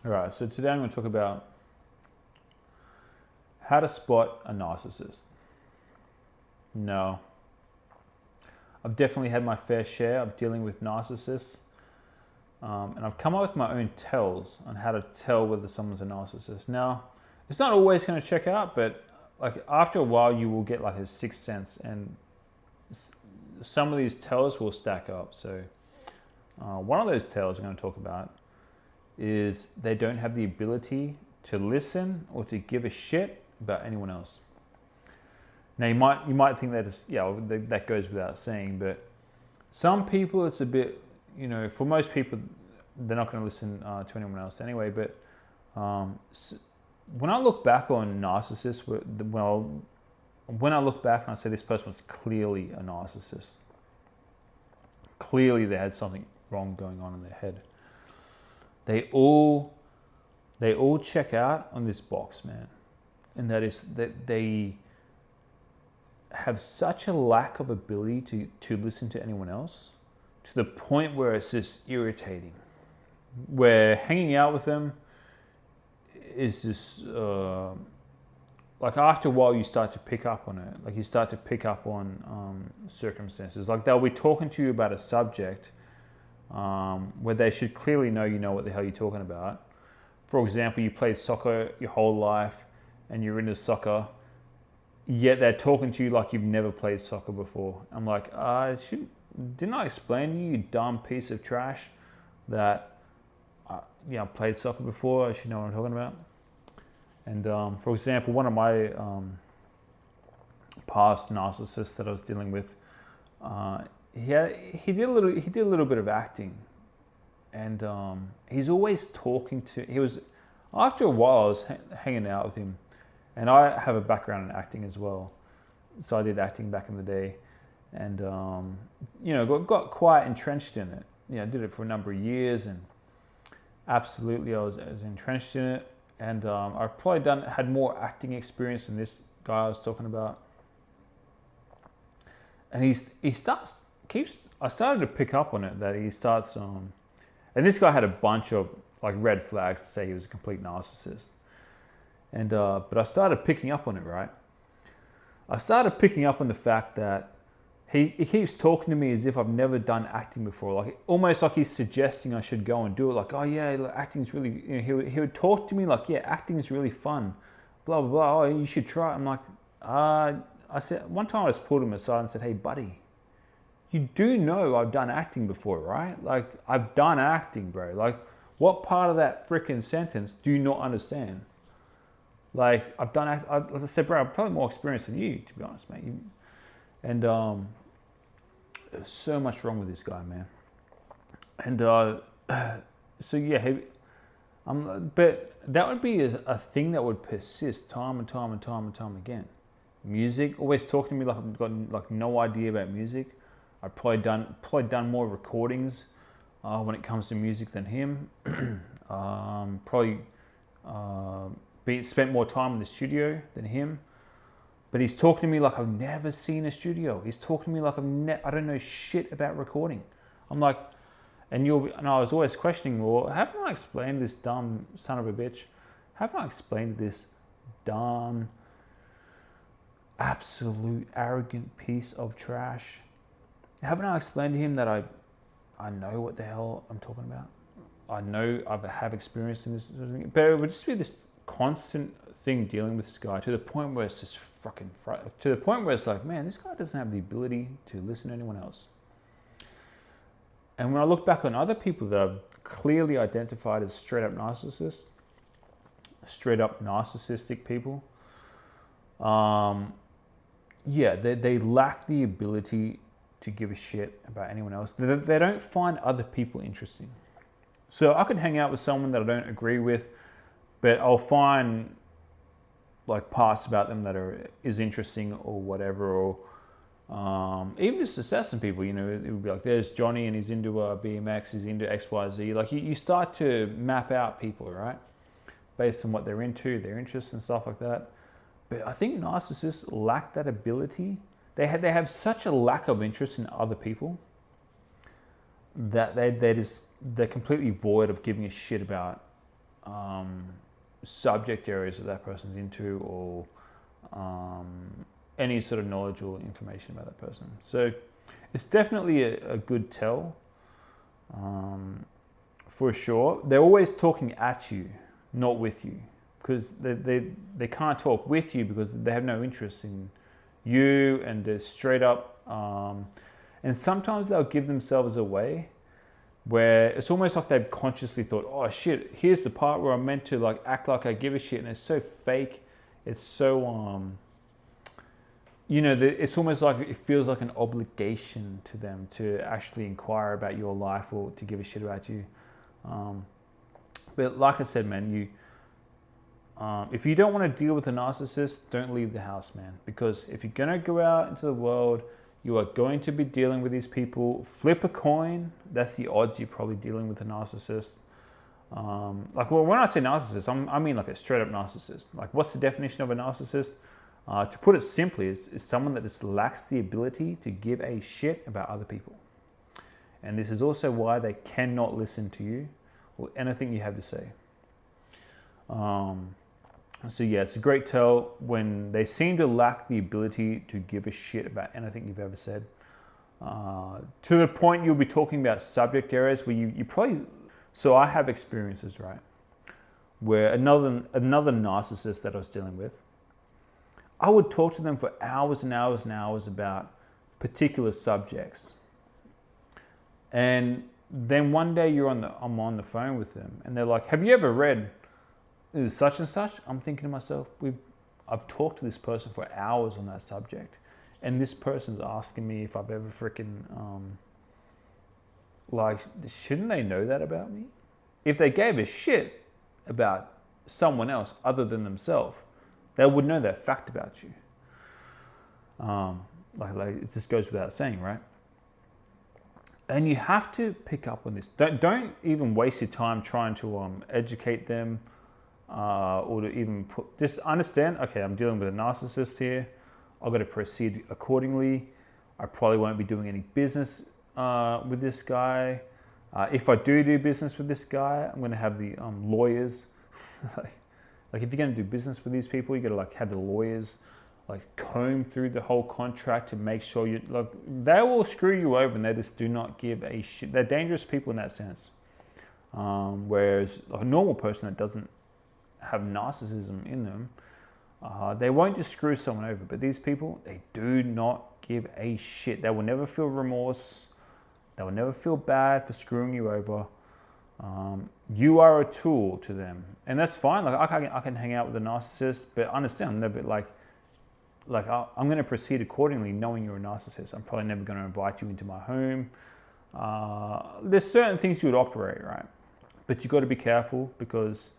All right, so today I'm going to talk about how to spot a narcissist. No, I've definitely had my fair share of dealing with narcissists, and I've come up with my own tells on how to tell whether someone's a narcissist. Now, it's not always going to check out, but like after a while, you will get like a sixth sense, and some of these tells will stack up. So, one of those tells I'm going to talk about is they don't have the ability to listen or to give a shit about anyone else. Now you might think that is, that goes without saying, but some people it's a bit, for most people they're not going to listen to anyone else anyway. But when I look back on narcissists, when I look back and I say this person was clearly a narcissist, clearly they had something wrong going on in their head. They all check out on this box, man. And that is that they have such a lack of ability to listen to anyone else, to the point where it's just irritating. Where hanging out with them is just like after a while you start to pick up on it. Like you start to pick up on circumstances. Like they'll be talking to you about a subject where they should clearly know you know what the hell you're talking about. For example, you played soccer your whole life and you're into soccer, yet they're talking to you like you've never played soccer before. I'm like, didn't I explain to you, you dumb piece of trash, that I played soccer before, I should know what I'm talking about? And for example, one of my past narcissists that I was dealing with, he did a little bit of acting, and he's always talking to. After a while, I was hanging out with him, and I have a background in acting as well, so I did acting back in the day, and got quite entrenched in it. Did it for a number of years, and absolutely I was entrenched in it, and I've probably had more acting experience than this guy I was talking about, and I started to pick up on it, that he starts, and this guy had a bunch of like red flags to say he was a complete narcissist. And but I started picking up on it, right? I started picking up on the fact that he keeps talking to me as if I've never done acting before, like almost like he's suggesting I should go and do it. Like, oh yeah, look, acting's really. He would talk to me like, yeah, acting's really fun, blah blah blah. Oh, you should try it. I'm like, I said one time I just pulled him aside and said, hey buddy, you do know I've done acting before, right? Like I've done acting, bro. Like what part of that freaking sentence do you not understand? Like I've done, as I said, bro, I'm probably more experienced than you, to be honest, mate. And there's so much wrong with this guy, man. And so yeah, but that would be a thing that would persist time and time and time and time again. Music, always talking to me like I've got like no idea about music. I've probably done more recordings when it comes to music than him. Spent more time in the studio than him, but he's talking to me like I've never seen a studio. He's talking to me like I don't know shit about recording. I'm like, and I was always questioning, well, haven't I explained to this dumb son of a bitch? Haven't I explained to this dumb, absolute arrogant piece of trash? Haven't I explained to him that I know what the hell I'm talking about? I know I have experience in this, but it would just be this constant thing dealing with this guy to the point where it's just to the point where it's like, man, this guy doesn't have the ability to listen to anyone else. And when I look back on other people that I've clearly identified as straight up narcissists, straight up narcissistic people, they lack the ability to give a shit about anyone else. They don't find other people interesting. So I could hang out with someone that I don't agree with, but I'll find like parts about them that is interesting or whatever, or even just assessing people. It would be like, there's Johnny and he's into BMX, he's into XYZ. Like you start to map out people, right, based on what they're into, their interests and stuff like that. But I think narcissists lack that ability. They have such a lack of interest in other people that they're completely void of giving a shit about subject areas that person's into, or any sort of knowledge or information about that person. So it's definitely a good tell, for sure. They're always talking at you, not with you, because they can't talk with you because they have no interest in you, and they're straight up. And sometimes they'll give themselves away, where it's almost like they've consciously thought, oh shit, here's the part where I'm meant to like act like I give a shit, and it's so fake. It's so it's almost like it feels like an obligation to them to actually inquire about your life or to give a shit about you. But like I said, man, if you don't want to deal with a narcissist, don't leave the house, man. Because if you're gonna go out into the world, you are going to be dealing with these people. Flip a coin. That's the odds you're probably dealing with a narcissist. When I say narcissist, I mean like a straight up narcissist. Like, what's the definition of a narcissist? To put it simply, is someone that just lacks the ability to give a shit about other people. And this is also why they cannot listen to you or anything you have to say. So yeah, it's a great tell when they seem to lack the ability to give a shit about anything you've ever said. To the point you'll be talking about subject areas where you probably... So I have experiences, right, where another narcissist that I was dealing with, I would talk to them for hours and hours and hours about particular subjects. And then one day I'm on the phone with them and they're like, have you ever read such and such? I'm thinking to myself, I've talked to this person for hours on that subject, and this person's asking me if I've ever freaking shouldn't they know that about me? If they gave a shit about someone else other than themselves, they would know that fact about you. It just goes without saying, right? And you have to pick up on this. Don't even waste your time trying to educate them. Or to even just understand, okay, I'm dealing with a narcissist here. I've got to proceed accordingly. I probably won't be doing any business with this guy. If I do business with this guy, I'm going to have the lawyers. Like if you're going to do business with these people, you got to like have the lawyers like comb through the whole contract to make sure you like they will screw you over, and they just do not give a shit. They're dangerous people in that sense. Whereas a normal person that doesn't have narcissism in them, they won't just screw someone over. But these people, they do not give a shit. They will never feel remorse. They will never feel bad for screwing you over. You are a tool to them, and that's fine. Like I can hang out with a narcissist, but understand, I'm never I'm going to proceed accordingly, knowing you're a narcissist. I'm probably never going to invite you into my home. There's certain things you would operate, right? But you got to be careful, because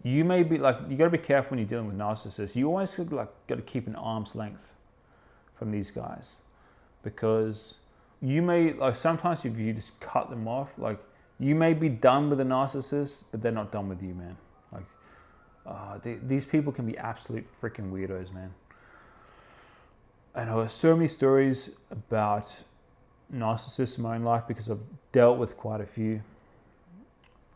you may be like, you got to be careful when you're dealing with narcissists. You always got to keep an arm's length from these guys, because you may sometimes if you just cut them off, you may be done with a narcissist, but they're not done with you, man. These people can be absolute freaking weirdos, man. And I have so many stories about narcissists in my own life because I've dealt with quite a few.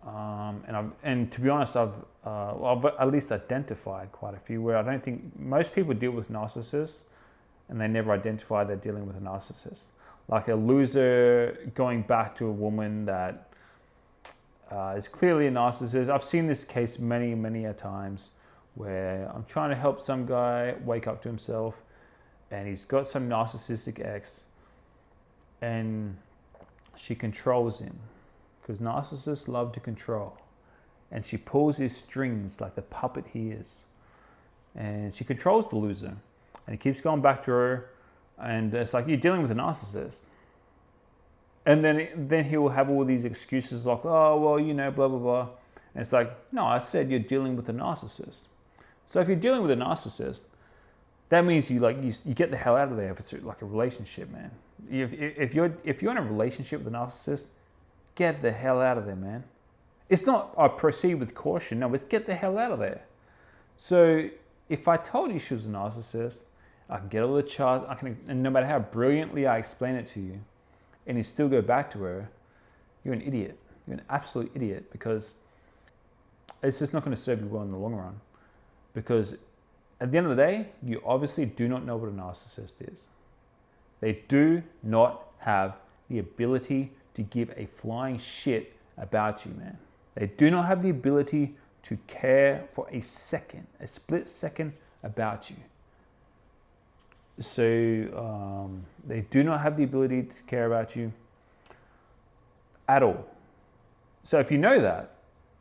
And to be honest, I've at least identified quite a few where I don't think most people deal with narcissists and they never identify they're dealing with a narcissist. Like a loser going back to a woman that is clearly a narcissist. I've seen this case many, many a times where I'm trying to help some guy wake up to himself and he's got some narcissistic ex and she controls him, because narcissists love to control, and she pulls his strings like the puppet he is, and she controls the loser, and he keeps going back to her, and it's like, you're dealing with a narcissist. And then he will have all these excuses like, oh, well, blah, blah, blah. And it's like, no, I said you're dealing with a narcissist. So if you're dealing with a narcissist, that means you get the hell out of there if it's like a relationship, man. If you're in a relationship with a narcissist, get the hell out of there, man. It's not, I proceed with caution. No, it's get the hell out of there. So if I told you she was a narcissist, I can get all the charts, and no matter how brilliantly I explain it to you, and you still go back to her, you're an idiot. you're an absolute idiot, because it's just not going to serve you well in the long run. Because at the end of the day, you obviously do not know what a narcissist is. They do not have the ability to give a flying shit about you, man. They do not have the ability to care for a second, a split second about you. So they do not have the ability to care about you at all. So if you know that,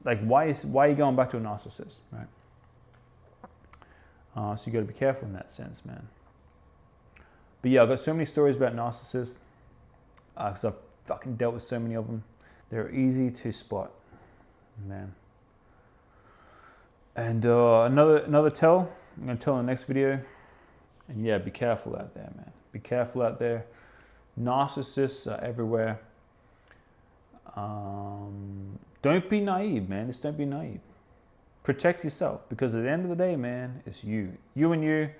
like, why are you going back to a narcissist, right? So you got to be careful in that sense, man. But yeah, I've got so many stories about narcissists because I've fucking dealt with so many of them. They're easy to spot, man. And another tell, I'm going to tell in the next video. And yeah, be careful out there, man. Be careful out there. Narcissists are everywhere. Don't be naive, man. Just don't be naive. Protect yourself, because at the end of the day, man, it's you. You and you.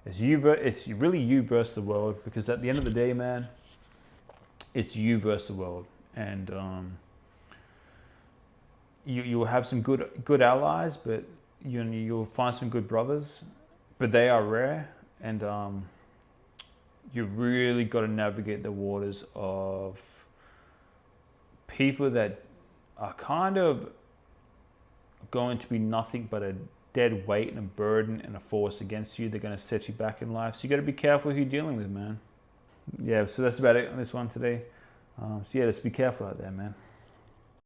It's really you versus the world, because at the end of the day, man, it's you versus the world. And you'll have some good allies, but you'll find some good brothers, but they are rare. And you really got to navigate the waters of people that are kind of going to be nothing but a dead weight and a burden and a force against you. They're going to set you back in life. So you got to be careful who you're dealing with, man. Yeah, so that's about it on this one today. So yeah, just be careful out there, man.